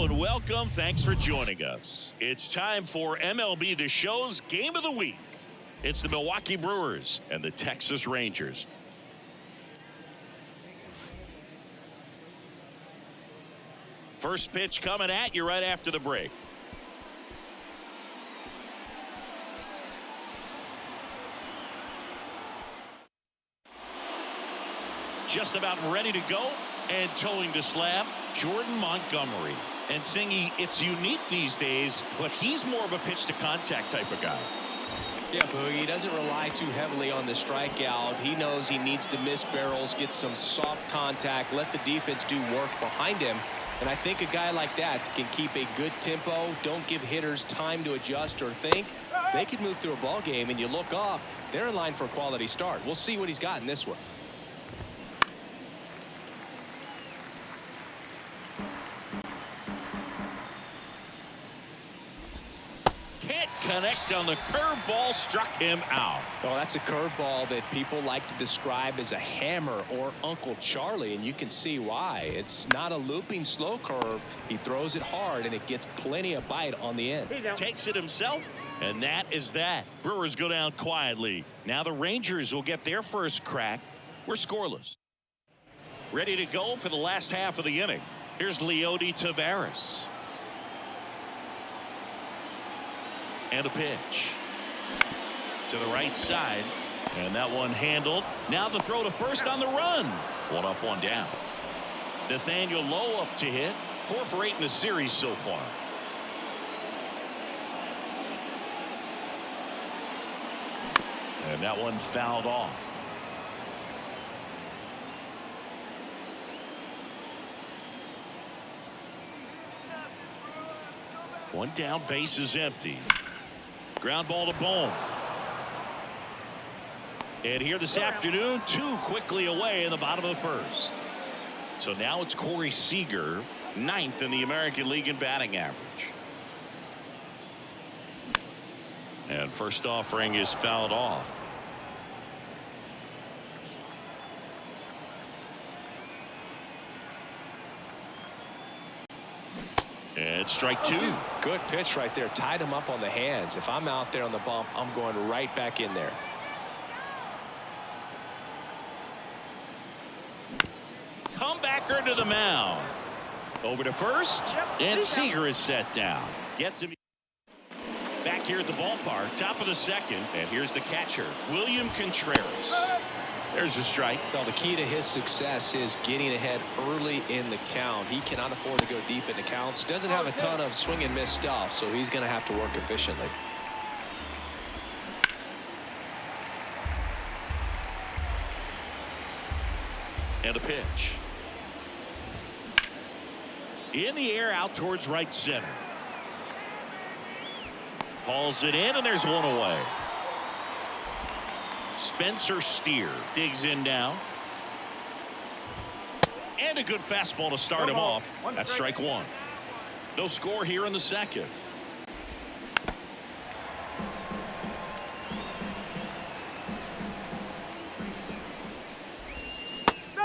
and welcome. Thanks for joining us. It's time for MLB The Show's Game of the Week. It's the Milwaukee Brewers and the Texas Rangers. First pitch coming at you right after the break. Just about ready to go and towing the slab, Jordan Montgomery. And Singy, it's unique these days, but he's more of a pitch to contact type of guy. Yeah, Boogie, he doesn't rely too heavily on the strikeout. He knows he needs to miss barrels, get some soft contact, let the defense do work behind him. And I think a guy like that can keep a good tempo, don't give hitters time to adjust or think. They can move through a ball game, and you look up, they're in line for a quality start. We'll see what he's got in this one. Can't connect on the curveball, struck him out. Well, that's a curveball that people like to describe as a hammer or Uncle Charlie, and you can see why. It's not a looping slow curve. He throws it hard, and it gets plenty of bite on the end. Takes it himself, and that is that. Brewers go down quietly. Now the Rangers will get their first crack. We're scoreless. Ready to go for the last half of the inning. Here's Leody Taveras. And a pitch to the right side, and that one handled. Now the throw to first on the run. One up, one down. Nathaniel Lowe up to hit. 4 for 8 in the series so far. And that one fouled off. One down, base is empty. Ground ball to Bohm. And here this afternoon, 2 quickly away in the bottom of the first. So now it's Corey Seager, 9th in the American League in batting average. And first offering is fouled off. And strike 2. Good pitch right there. Tied him up on the hands. If I'm out there on the bump, I'm going right back in there. Comebacker to the mound. Over to first. And Seager is set down. Gets him back here at the ballpark. Top of the second. And here's the catcher, William Contreras. There's a strike. Well, the key to his success is getting ahead early in the count. He cannot afford to go deep into counts. Doesn't have a ton of swing and miss stuff, so he's going to have to work efficiently. And a pitch. In the air out towards right center. Hauls it in, and there's one away. Spencer Steer digs in now. And a good fastball to start him off. That's strike 1. No score here in the second.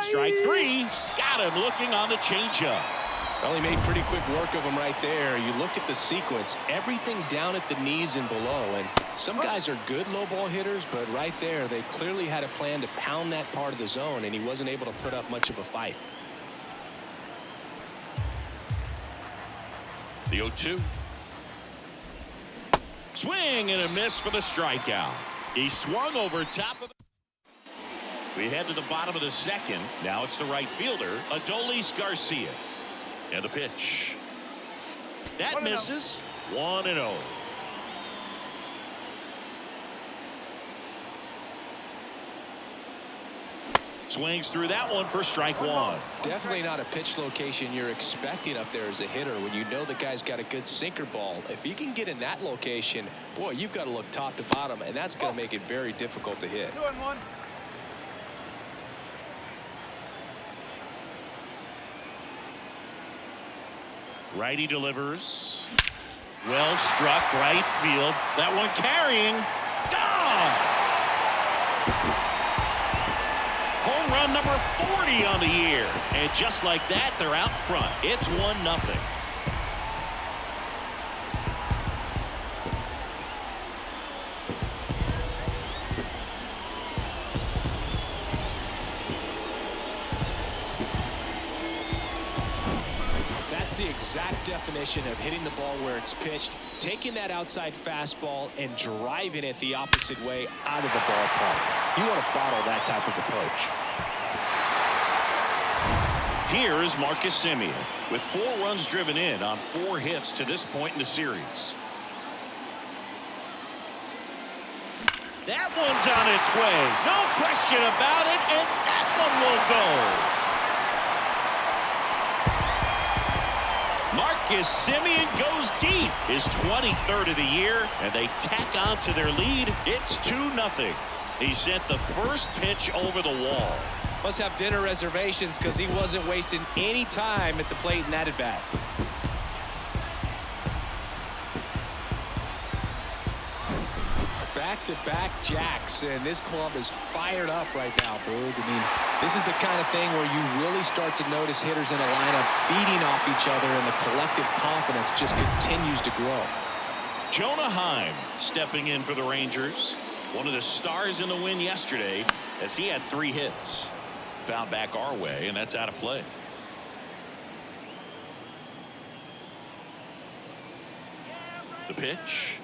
Strike 3. Got him looking on the changeup. Well, he made pretty quick work of him right there. You look at the sequence, everything down at the knees and below. And some guys are good low ball hitters, but right there, they clearly had a plan to pound that part of the zone, and he wasn't able to put up much of a fight. The 0-2. Swing and a miss for the strikeout. He swung over top of the. We head to the bottom of the second. Now it's the right fielder, Adolis Garcia. And the pitch. That misses. 1-0. Swings through that one for strike 1. Definitely not a pitch location you're expecting up there as a hitter when you know the guy's got a good sinker ball. If you can get in that location, boy, you've got to look top to bottom, and that's going to make it very difficult to hit. 2-1. Righty delivers. Well struck right field. That one carrying. Gone. Home run number 40 on the year. And just like that, they're out front. It's 1-0. definition of hitting the ball where it's pitched, taking that outside fastball and driving it the opposite way out of the ballpark. You want to bottle that type of approach. Here is Marcus Semien with 4 runs driven in on 4 hits to this point in the series. That one's on its way. No question about it, and that one will go. Marcus Semien goes deep, his 23rd of the year, and they tack on to their lead. It's 2-0. He sent the first pitch over the wall. Must have dinner reservations because he wasn't wasting any time at the plate in that at bat. Back-to-back jacks, and this club is fired up right now, Boog. I mean, this is the kind of thing where you really start to notice hitters in a lineup feeding off each other, and the collective confidence just continues to grow. Jonah Heim stepping in for the Rangers. One of the stars in the win yesterday, as he had 3 hits. Found back our way, and that's out of play. The pitch.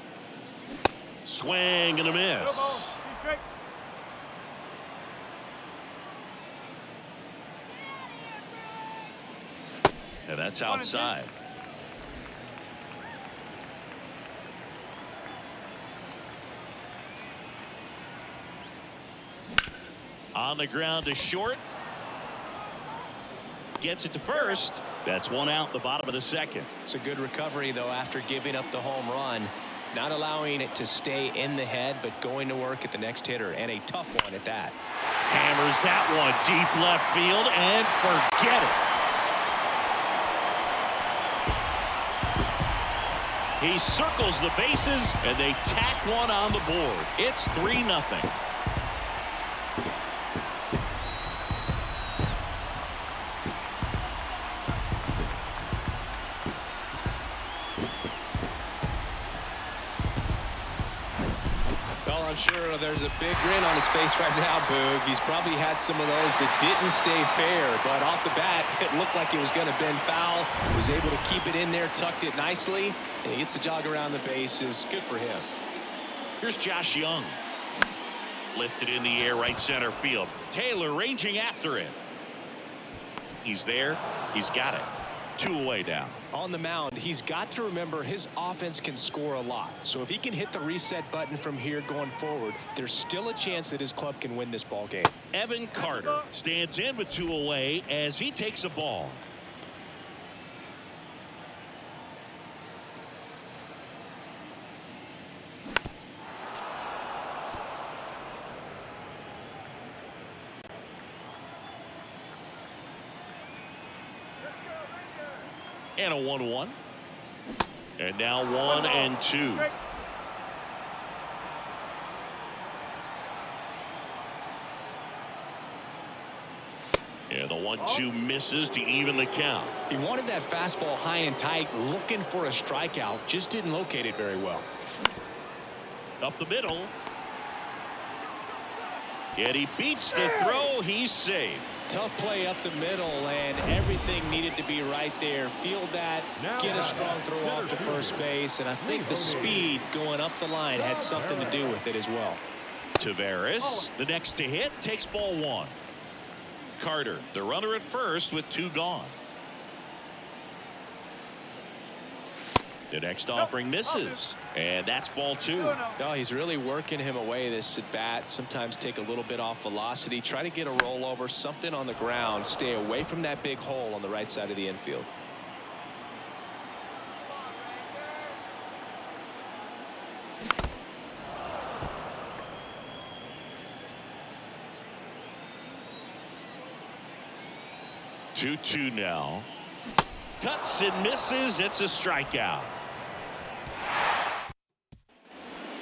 Swing and a miss. And that's outside. On the ground to short. Gets it to first. That's 1 out, the bottom of the 2nd. It's a good recovery, though, after giving up the home run. Not allowing it to stay in the head, but going to work at the next hitter, and a tough one at that. Hammers that one deep left field, and forget it. He circles the bases, and they tack one on the board. It's 3-0. I'm sure there's a big grin on his face right now, Boog. He's probably had some of those that didn't stay fair, but off the bat, it looked like it was going to bend foul. Was able to keep it in there, tucked it nicely, and he gets the jog around the bases. Good for him. Here's Josh Young. Lifted in the air, right center field. Taylor ranging after it. He's there. He's got it. 2 away now. On the mound, he's got to remember his offense can score a lot. So if he can hit the reset button from here going forward, there's still a chance that his club can win this ball game. Evan Carter stands in with 2 away as he takes a ball. And a 1-1. And now 1-2. And the 1-2 misses to even the count. He wanted that fastball high and tight, looking for a strikeout. Just didn't locate it very well. Up the middle. And he beats the throw. He's safe. Tough play up the middle, and everything needed to be right there. Field that, get a strong throw off to first base, and I think the speed going up the line had something to do with it as well. Tavares, the next to hit, takes ball 1. Carter, the runner at first with 2 gone. The next offering misses, and that's ball 2. No, he's really working him away this at bat. Sometimes take a little bit off velocity, try to get a rollover, something on the ground, stay away from that big hole on the right side of the infield. Two now. Cuts and misses. It's a strikeout.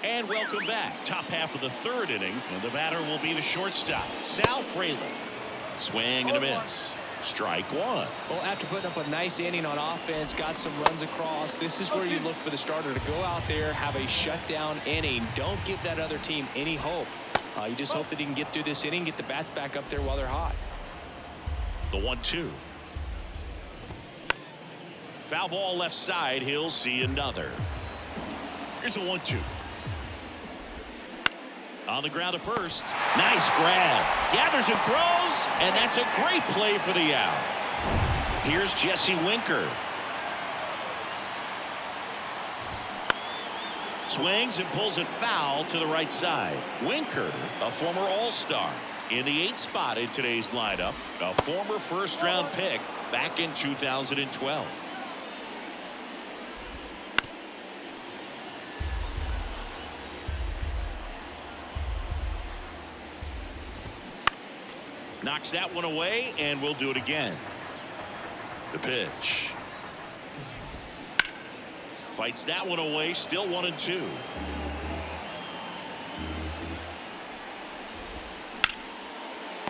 And welcome back. Top half of the 3rd inning, and the batter will be the shortstop, Sal Fraley. Swing and a miss. Strike 1. Well, after putting up a nice inning on offense, got some runs across, this is where you look for the starter to go out there, have a shutdown inning. Don't give that other team any hope. You just hope that he can get through this inning, get the bats back up there while they're hot. The 1-2. Foul ball left side. He'll see another. Here's a 1-2. On the ground to first. Nice grab. Gathers and throws. And that's a great play for the out. Here's Jesse Winker. Swings and pulls it foul to the right side. Winker, a former All-Star, in the 8th spot in today's lineup. A former first-round pick back in 2012. Knocks that one away, and we'll do it again. The pitch. Fights that one away, still 1-2.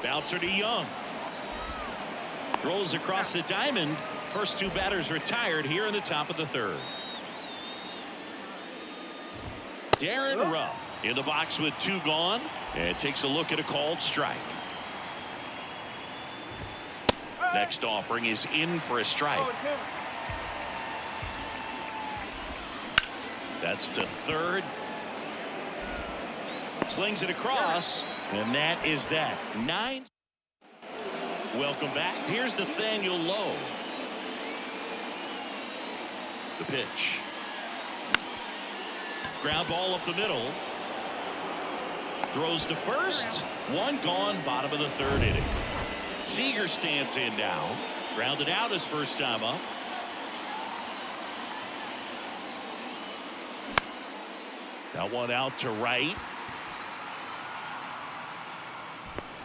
Bouncer to Young. Throws across the diamond. First two batters retired here in the top of the 3rd. Darin Ruf in the box with 2 gone, and takes a look at a called strike. Next offering is in for a strike. That's to 3rd. Slings it across, and that is that. 9. Welcome back. Here's Nathaniel Lowe. The pitch. Ground ball up the middle. Throws to first. 1 gone, bottom of the 3rd inning. Seager stands in now. Grounded out his first time up. That one out to right.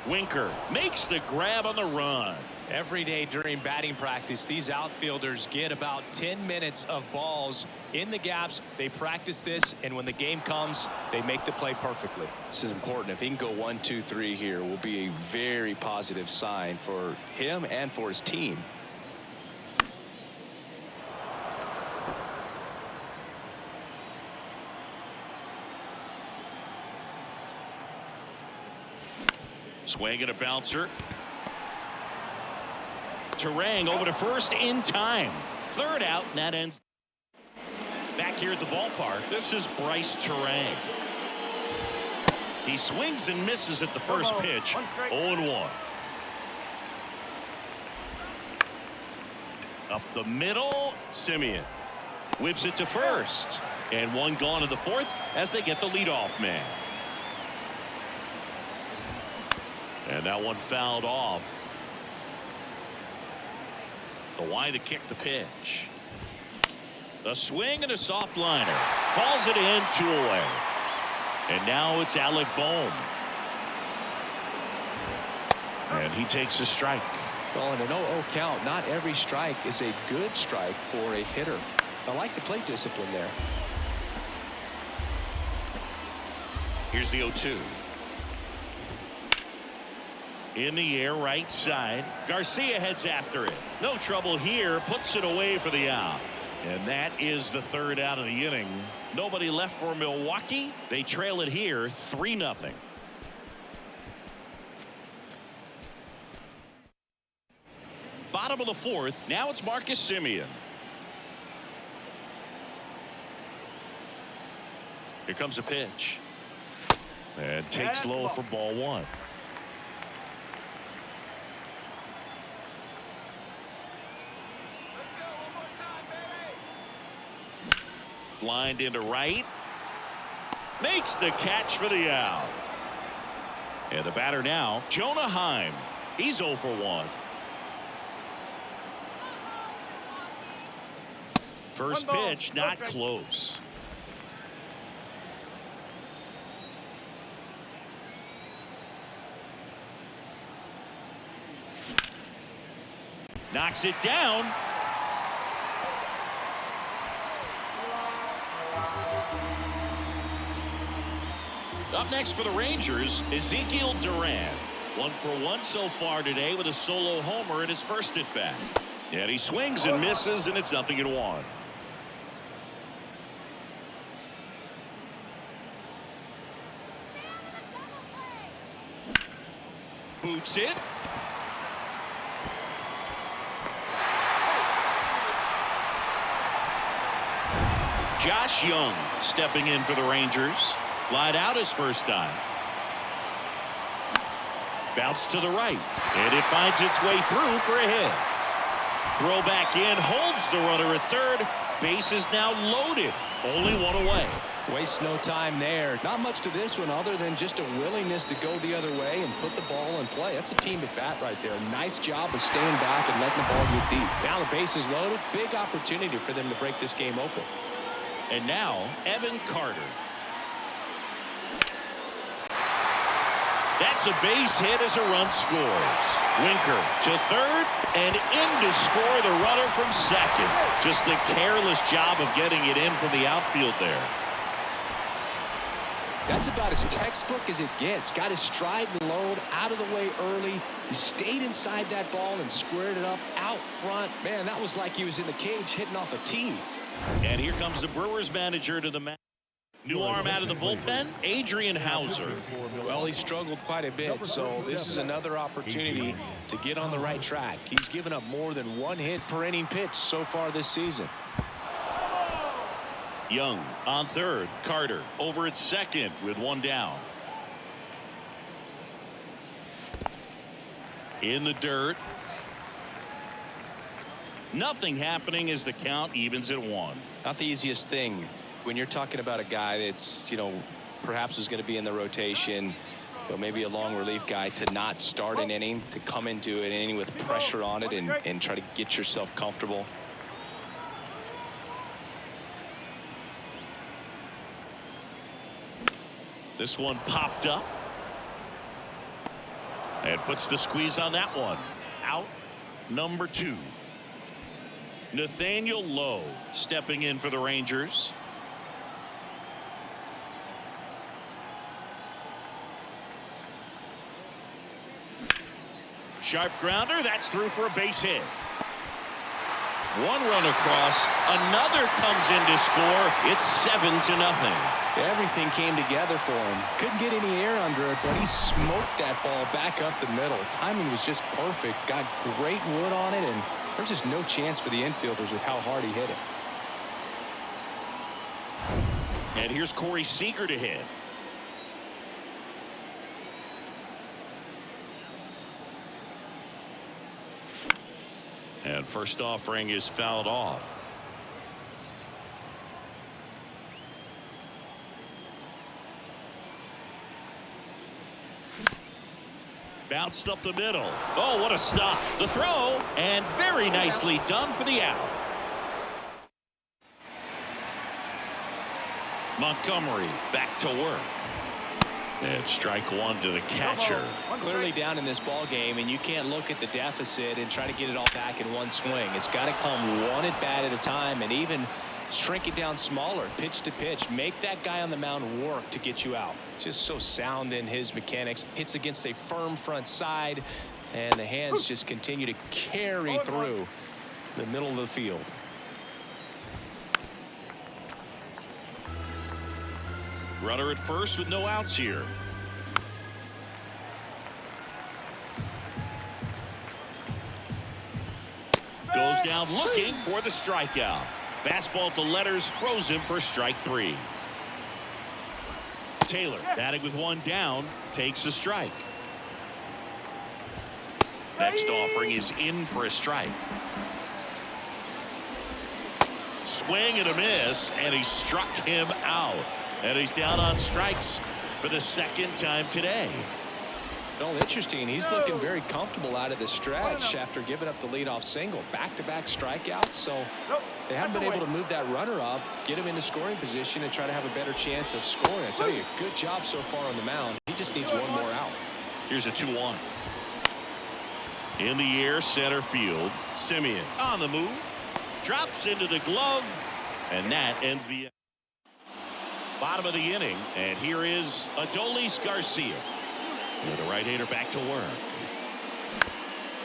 Winker makes the grab on the run. Every day during batting practice, these outfielders get about 10 minutes of balls in the gaps. They practice this, and when the game comes, they make the play perfectly. This is important. If he can go 1, 2, 3 here, will be a very positive sign for him and for his team. Swing and a bouncer. Turang over to first in time. 3rd out, and that ends. Back here at the ballpark, this is Bryce Turang. He swings and misses at the first pitch. 0-1. Up the middle, Semien whips it to first, and 1 gone in the 4th as they get the leadoff man. And that one fouled off. The line to kick the pitch. A swing and a soft liner. Calls it in, 2 away. And now it's Alec Bohm. And he takes a strike. Well, in an 0-0 count, not every strike is a good strike for a hitter. I like the plate discipline there. Here's the 0-2. In the air, right side. Garcia heads after it. No trouble here. Puts it away for the out. And that is the 3rd out of the inning. Nobody left for Milwaukee. They trail it here 3-0. Bottom of the 4th. Now it's Marcus Semien. Here comes a pitch. And takes low for ball 1. Lined into right. Makes the catch for the out. And the batter now, Jonah Heim. He's 0 for 1. First pitch, not close. Knocks it down. Up next for the Rangers, Ezequiel Duran. 1 for 1 so far today with a solo homer in his first at bat. And he swings and misses, and it's 0-1. Boots it. Josh Young stepping in for the Rangers. Lied out his first time. Bounce to the right, and it finds its way through for a hit. Throw back in, holds the runner at third. Base is now loaded. Only one away. Waste no time there. Not much to this one other than just a willingness to go the other way and put the ball in play. That's a team at bat right there. Nice job of staying back and letting the ball get deep. Now the base is loaded. Big opportunity for them to break this game open. And now Evan Carter. That's a base hit as a run scores. Winker to third and in to score the runner from second. Just a careless job of getting it in from the outfield there. That's about as textbook as it gets. Got his stride and load out of the way early. He stayed inside that ball and squared it up out front. Man, that was like he was in the cage hitting off a tee. And here comes the Brewers manager to the mat. New arm out of the bullpen, Adrian Hauser. Well, he struggled quite a bit, so this is another opportunity to get on the right track. He's given up more than one hit per inning pitch so far this season. Young on third. Carter over at second with one down. In the dirt. Nothing happening as the count evens at one. Not the easiest thing when you're talking about a guy that's, perhaps is going to be in the rotation, maybe a long relief guy, to not start an inning, to come into an inning with pressure on it and try to get yourself comfortable. This one popped up and puts the squeeze on that one. Out number 2. Nathaniel Lowe stepping in for the Rangers. Sharp grounder. That's through for a base hit. One run across. Another comes in to score. It's 7-0. Everything came together for him. Couldn't get any air under it, but he smoked that ball back up the middle. Timing was just perfect. Got great wood on it, and there's just no chance for the infielders with how hard he hit it. And here's Corey Seager to hit. And first offering is fouled off. Bounced up the middle. Oh, what a stop. The throw, and very nicely done for the out. Montgomery back to work. And strike one to the catcher. Clearly down in this ball game, and you can't look at the deficit and try to get it all back in one swing. It's got to come one at bat at a time, and even shrink it down smaller, pitch to pitch. Make that guy on the mound work to get you out. Just so sound in his mechanics. Hits against a firm front side, and the hands just continue to carry through the middle of the field. Runner at first with no outs here. Goes down looking for the strikeout. Fastball to letters, throws him for strike 3. Taylor batting with one down, takes a strike. Next offering is in for a strike. Swing and a miss, and he struck him out. And he's down on strikes for the second time today. Well, interesting. He's looking very comfortable out of the stretch after giving up the leadoff single. Back-to-back strikeouts, so they haven't been able to move that runner up, get him into scoring position, and try to have a better chance of scoring. I tell you, good job so far on the mound. He just needs one more out. Here's a 2-1. In the air, center field. Semien on the move. Drops into the glove, and that ends the bottom of the inning. And here is Adolis Garcia. And the right-hander back to work.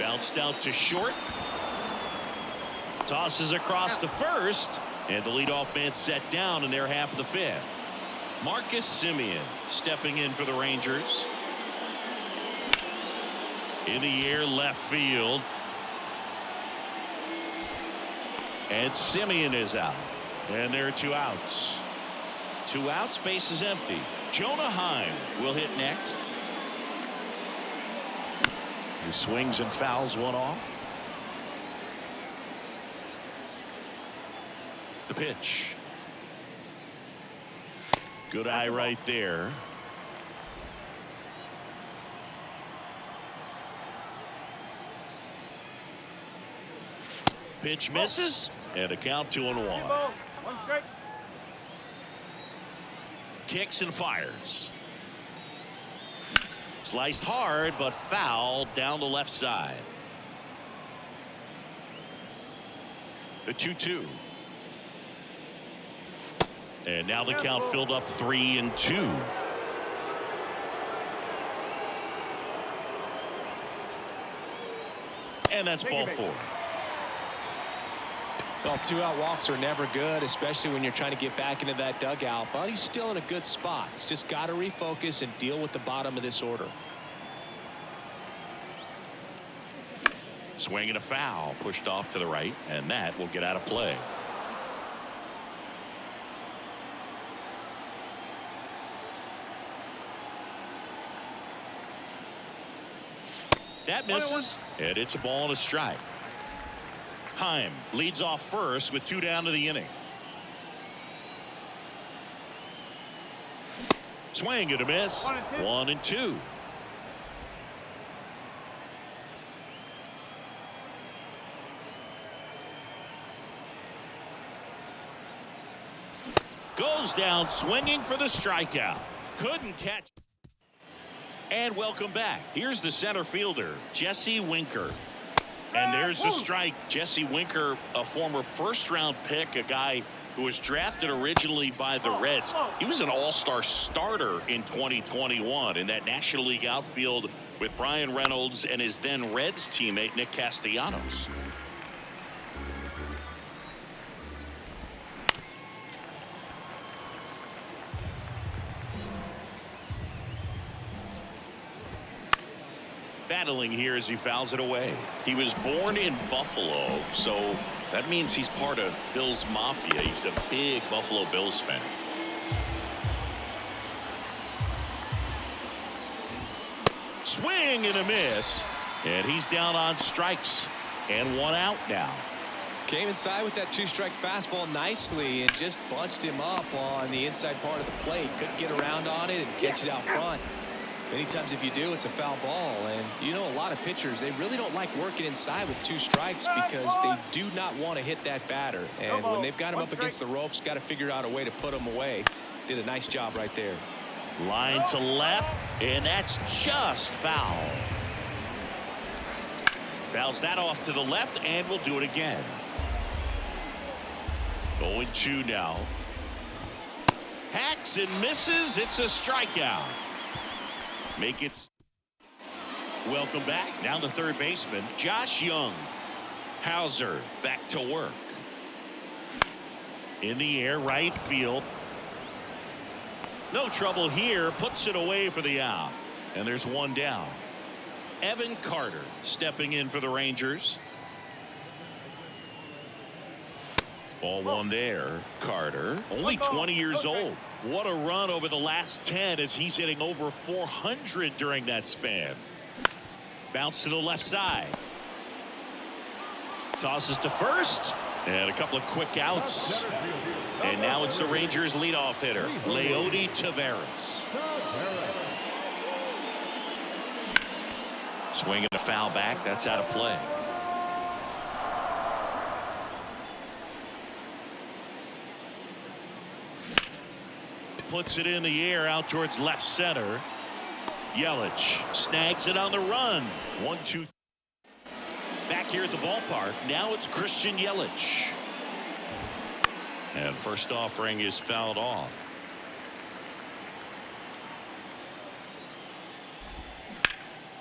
Bounced out to short. Tosses across to first. And the leadoff man set down in their half of the 5th. Marcus Semien stepping in for the Rangers. In the air, left field. And Semien is out. And there are 2 outs. 2 outs, base is empty. Jonah Heim will hit next. He swings and fouls one off. The pitch. Good eye right there. Pitch misses, and a count 2-1. Kicks and fires. Sliced hard, but foul down the left side. The 2-2. And now the count filled up 3-2. And that's ball 4. Well, 2-out walks are never good, especially when you're trying to get back into that dugout. But he's still in a good spot. He's just got to refocus and deal with the bottom of this order. Swing and a foul, pushed off to the right, and that will get out of play. That misses, and it's a ball and a strike. Heim leads off first with 2 down to the inning. Swing and a miss. 1-2. Goes down swinging for the strikeout. Couldn't catch. And welcome back. Here's the center fielder, Jesse Winker. And there's the strike. Jesse Winker, a former first-round pick, a guy who was drafted originally by the Reds. He was an all-star starter in 2021 in that National League outfield with Brian Reynolds and his then Reds teammate Nick Castellanos. Battling here as he fouls it away. He was born in Buffalo, so that means he's part of Bills Mafia. He's a big Buffalo Bills fan. Swing and a miss, and he's down on strikes and 1 out now. Came inside with that 2-strike fastball nicely and just bunched him up on the inside part of the plate. Couldn't get around on it and catch it out front. Many times if you do, it's a foul ball. And you know, a lot of pitchers, they really don't like working inside with 2 strikes because they do not want to hit that batter. And when they've got him up against the ropes, got to figure out a way to put him away. Did a nice job right there. Line to left, and that's just foul. Fouls that off to the left, and we'll do it again. 0-2 now. Hacks and misses. It's a strikeout. Make it. Welcome back. Now the third baseman, Josh Young. Hauser back to work. In the air, right field. No trouble here. Puts it away for the out. And there's 1 down. Evan Carter stepping in for the Rangers. Ball 1 there. Carter, only 20 years old. What a run over the last 10 as he's hitting over 400 during that span. Bounce to the left side. Tosses to first. And a couple of quick outs. And now it's the Rangers leadoff hitter, Leody Taveras. Swinging a foul back. That's out of play. Puts it in the air out towards left center. Yelich snags it on the run. 1-2. Back here at the ballpark. Now it's Christian Yelich. And first offering is fouled off.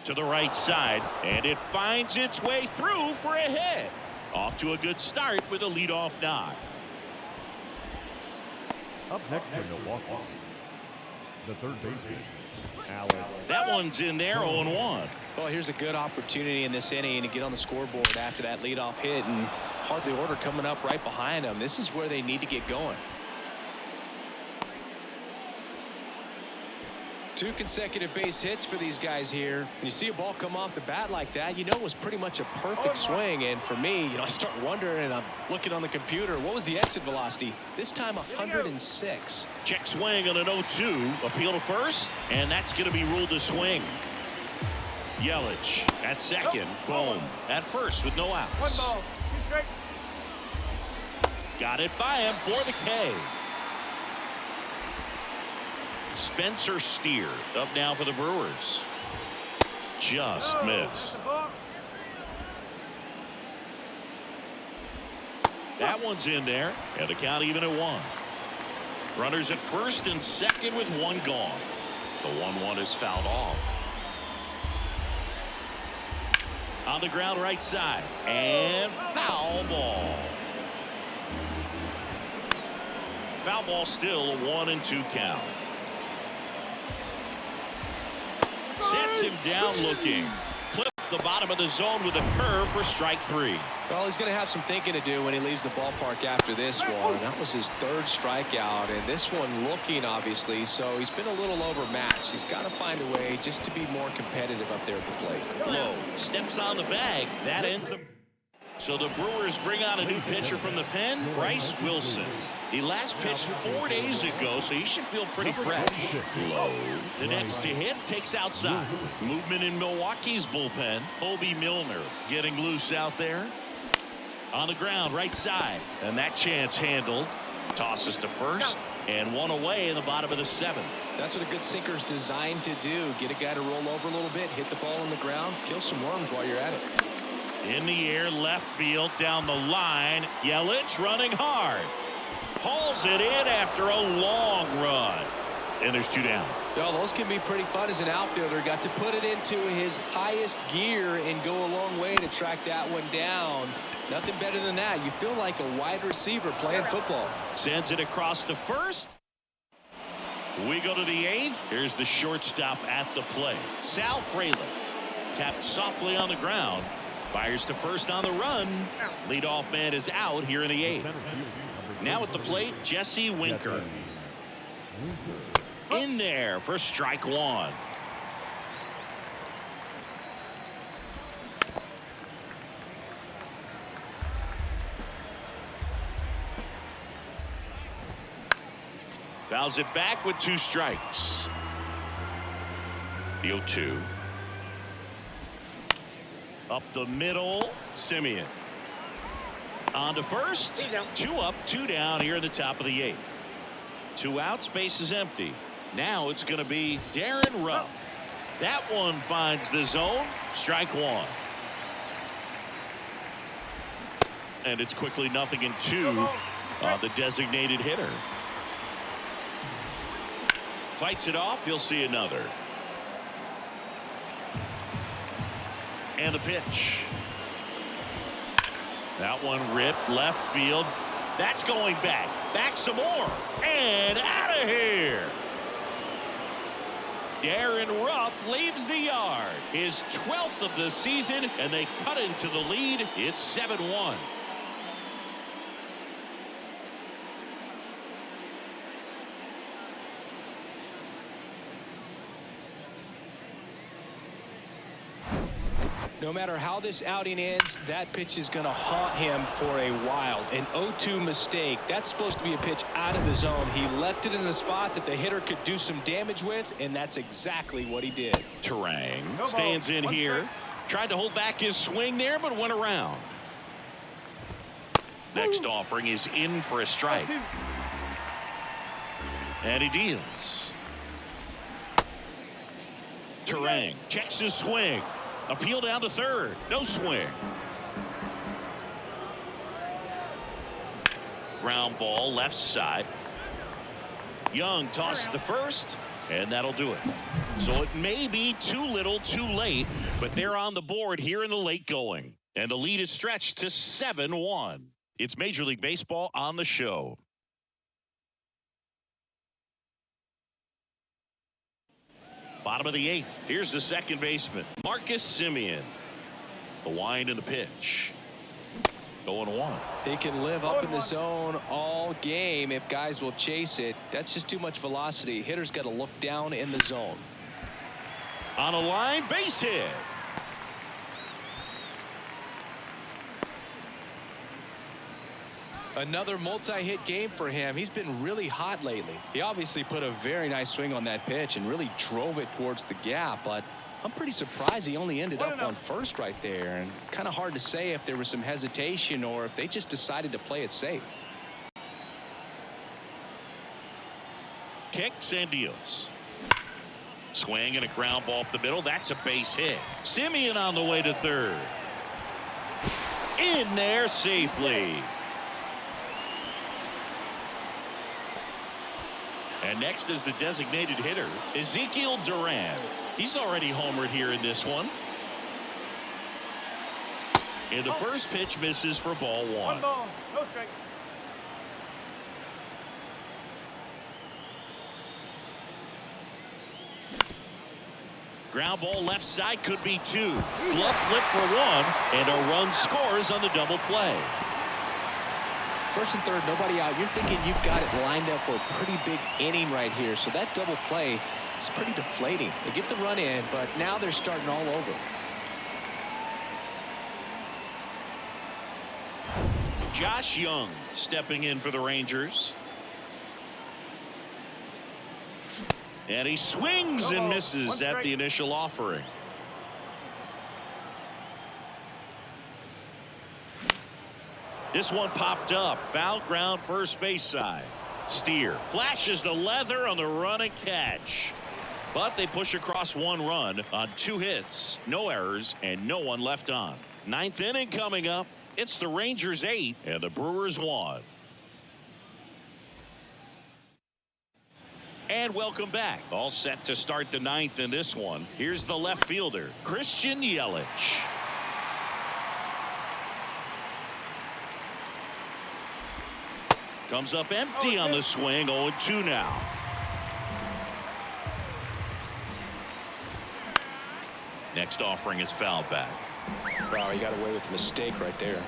To the right side. And it finds its way through for a hit. Off to a good start with a leadoff knock. Up next for Milwaukee, the third baseman, Alex. That one's in there, 0-1. Well, here's a good opportunity in this inning to get on the scoreboard after that leadoff hit and hardly order coming up right behind them. This is where they need to get going. 2 consecutive base hits for these guys here. When you see a ball come off the bat like that, you know it was pretty much a perfect swing. And for me, I start wondering, and I'm looking on the computer, what was the exit velocity? This time 106. Check swing on an 0-2. Appeal to first, and that's going to be ruled a swing. Yelich at second. Boom. At first with no outs. 1 ball. 2 straight. Got it by him for the K. Spencer Steer up now for the Brewers. Just missed. That one's in there, and the count even at 1. Runners at first and second with 1 gone. The 1-1 is fouled off. On the ground right side, and foul ball. Foul ball still a 1-2 count. Sets him down looking. Clip the bottom of the zone with a curve for strike 3. Well, he's going to have some thinking to do when he leaves the ballpark after this one. That was his 3rd strikeout, and this one looking, obviously, so he's been a little overmatched. He's got to find a way just to be more competitive up there at the plate. Lowe steps on the bag. That ends the... So the Brewers bring on a new pitcher from the pen, Bryce Wilson. He last pitched 4 days ago, so he should feel pretty fresh. Lowe, the next to hit, takes outside. Movement in Milwaukee's bullpen. Obi Milner getting loose out there. On the ground, right side. And that chance handled. Tosses to first, and 1 away in the bottom of the 7th. That's what a good sinker's designed to do. Get a guy to roll over a little bit, hit the ball on the ground, kill some worms while you're at it. In the air, left field, down the line. Yelich running hard. Hauls it in after a long run. And there's 2 down. Well, those can be pretty fun as an outfielder. Got to put it into his highest gear and go a long way to track that one down. Nothing better than that. You feel like a wide receiver playing football. Sends it across to first. We go to the 8th. Here's the shortstop at the plate. Sal Frelick tapped softly on the ground. Fires to first on the run. Leadoff man is out here in the 8th. Now at the plate, Jesse Winker. In there for strike 1. Fouls it back with 2 strikes. The 0-2. Up the middle, Semien. On to first. 2 up, 2 down here in the top of the 8th. 2 outs, base is empty. Now it's going to be Darin Ruf. That one finds the zone. Strike 1. And it's quickly 0-2 on the designated hitter. Fights it off. You'll see another. And the pitch. That one ripped left field. That's going back. Back some more. And out of here. Darin Ruf leaves the yard. His 12th of the season, and they cut into the lead. It's 7-1. No matter how this outing ends, that pitch is going to haunt him for a while. An 0-2 mistake. That's supposed to be a pitch out of the zone. He left it in a spot that the hitter could do some damage with, and that's exactly what he did. Terang stands in here. Tried to hold back his swing there, but went around. Next offering is in for a strike. And he deals. Terang checks his swing. Appeal down to third. No swing. Ground ball left side. Young tosses to first, and that'll do it. So it may be too little too late, but they're on the board here in the late going. And the lead is stretched to 7-1. It's Major League Baseball on the show. Bottom of the 8th. Here's the second baseman, Marcus Semien. The wind and the pitch. 0-1. He can live up in the zone all game if guys will chase it. That's just too much velocity. Hitter's got to look down in the zone. On a line, base hit. Another multi-hit game for him. He's been really hot lately. He obviously put a very nice swing on that pitch and really drove it towards the gap, but I'm pretty surprised he only ended up on first right there. And it's kind of hard to say if there was some hesitation or if they just decided to play it safe. Kicks and deals. Swing and a ground ball up the middle. That's a base hit. Semien on the way to third. In there safely. And next is the designated hitter, Ezequiel Duran. He's already homered here in this one. And the first pitch misses for ball one. 1 ball, no strike. Ground ball left side, could be 2. Glove flip for 1, and a run scores on the double play. First and third, nobody out. You're thinking you've got it lined up for a pretty big inning right here. So that double play is pretty deflating. They get the run in, but now they're starting all over. Josh Young stepping in for the Rangers. And he swings and misses at the initial offering. This one popped up. Foul ground first base side. Steer flashes the leather on the run and catch. But they push across 1 run on 2 hits. No errors and no one left on. 9th inning coming up. It's the Rangers 8 and the Brewers 1. And welcome back. All set to start the 9th in this one. Here's the left fielder, Christian Yelich. Comes up empty on the swing. 0-2 now. Next offering is fouled back. Wow, he got away with a mistake right there.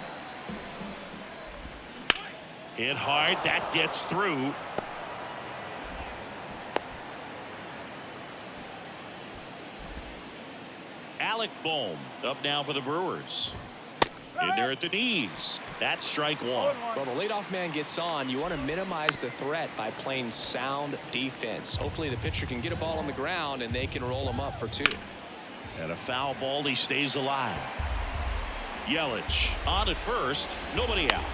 Hit hard. That gets through. Alec Bohm up now for the Brewers. In there at the knees. That's strike 1. Well, the leadoff man gets on. You want to minimize the threat by playing sound defense. Hopefully the pitcher can get a ball on the ground and they can roll him up for 2. And a foul ball. He stays alive. Yelich on at first. Nobody out.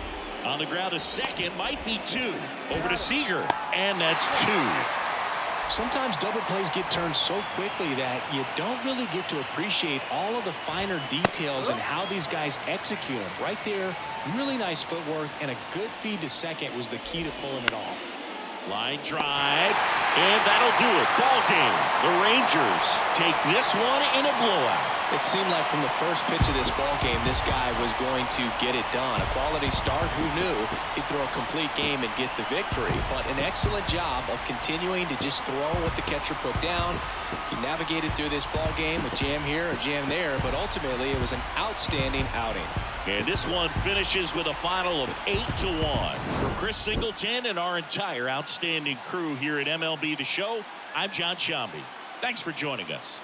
On the ground, a second. Might be 2. Over to Seager. And that's 2. Sometimes double plays get turned so quickly that you don't really get to appreciate all of the finer details and how these guys execute them. Right there, really nice footwork, and a good feed to second was the key to pulling it off. Line drive, and that'll do it. Ball game. The Rangers take this one in a blowout. It seemed like from the first pitch of this ball game, this guy was going to get it done. A quality start. Who knew he'd throw a complete game and get the victory? But an excellent job of continuing to just throw what the catcher put down. He navigated through this ball game, a jam here, a jam there, but ultimately it was an outstanding outing. And this one finishes with a final of 8-1. For Chris Singleton and our entire outstanding crew here at MLB The Show, I'm John Shambi. Thanks for joining us.